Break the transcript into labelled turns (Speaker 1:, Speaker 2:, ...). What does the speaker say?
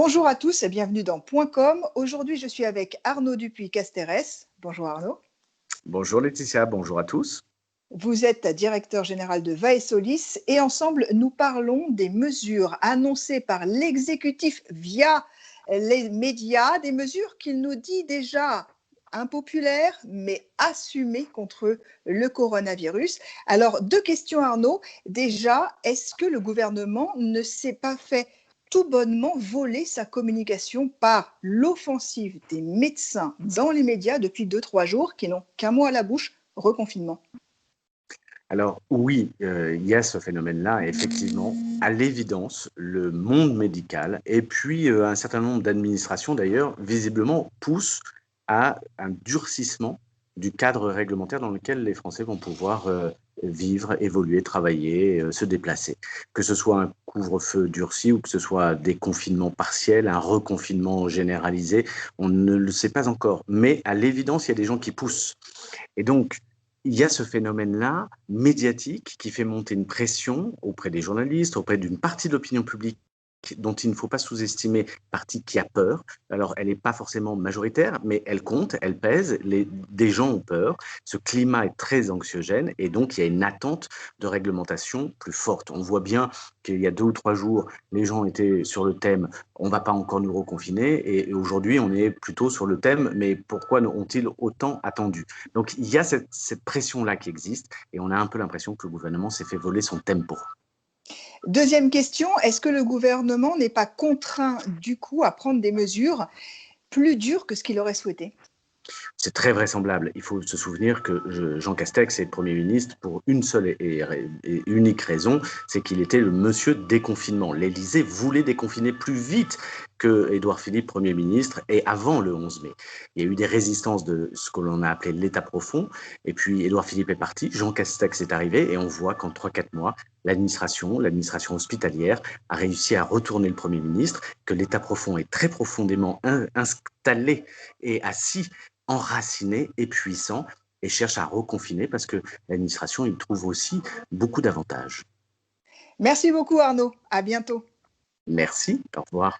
Speaker 1: Bonjour à tous et bienvenue dans Point Com. Aujourd'hui, je suis avec Arnaud Dupuis-Casterès. Bonjour Arnaud.
Speaker 2: Bonjour Laetitia, bonjour à tous.
Speaker 1: Vous êtes directeur général de Vaesolis et ensemble, nous parlons des mesures annoncées par l'exécutif via les médias, des mesures qu'il nous dit déjà impopulaires mais assumées contre le coronavirus. Alors, deux questions Arnaud. Déjà, est-ce que le gouvernement ne s'est pas fait tout bonnement voler sa communication par l'offensive des médecins dans les médias depuis 2-3 jours qui n'ont qu'un mot à la bouche, reconfinement?
Speaker 2: Alors oui, il y a ce phénomène-là, effectivement, à l'évidence, le monde médical et puis un certain nombre d'administrations d'ailleurs, visiblement, poussent à un durcissement du cadre réglementaire dans lequel les Français vont pouvoir vivre, évoluer, travailler, se déplacer. Que ce soit un couvre-feu durci ou que ce soit des confinements partiels, un reconfinement généralisé, on ne le sait pas encore. Mais à l'évidence, il y a des gens qui poussent. Et donc, il y a ce phénomène-là médiatique qui fait monter une pression auprès des journalistes, auprès d'une partie de l'opinion publique dont il ne faut pas sous-estimer, partie qui a peur. Alors, elle n'est pas forcément majoritaire, mais elle compte, elle pèse, des gens ont peur, ce climat est très anxiogène et donc il y a une attente de réglementation plus forte. On voit bien qu'il y a 2 ou 3 jours, les gens étaient sur le thème « on ne va pas encore nous reconfiner » et aujourd'hui, on est plutôt sur le thème « mais pourquoi ont-ils autant attendu ?» Donc, il y a cette pression-là qui existe et on a un peu l'impression que le gouvernement s'est fait voler son tempo.
Speaker 1: Deuxième question, est-ce que le gouvernement n'est pas contraint du coup à prendre des mesures plus dures que ce qu'il aurait souhaité?
Speaker 2: C'est très vraisemblable. Il faut se souvenir que Jean Castex est Premier ministre pour une seule et unique raison, c'est qu'il était le monsieur déconfinement. L'Élysée voulait déconfiner plus vite que Édouard Philippe, Premier ministre, et avant le 11 mai. Il y a eu des résistances de ce que l'on a appelé l'État profond, et puis Édouard Philippe est parti, Jean Castex est arrivé, et on voit qu'en 3-4 mois, l'administration hospitalière, a réussi à retourner le Premier ministre, que l'État profond est très profondément installé et assis, enraciné et puissant et cherche à reconfiner parce que l'administration y trouve aussi beaucoup d'avantages.
Speaker 1: Merci beaucoup Arnaud, à bientôt.
Speaker 2: Merci, au revoir.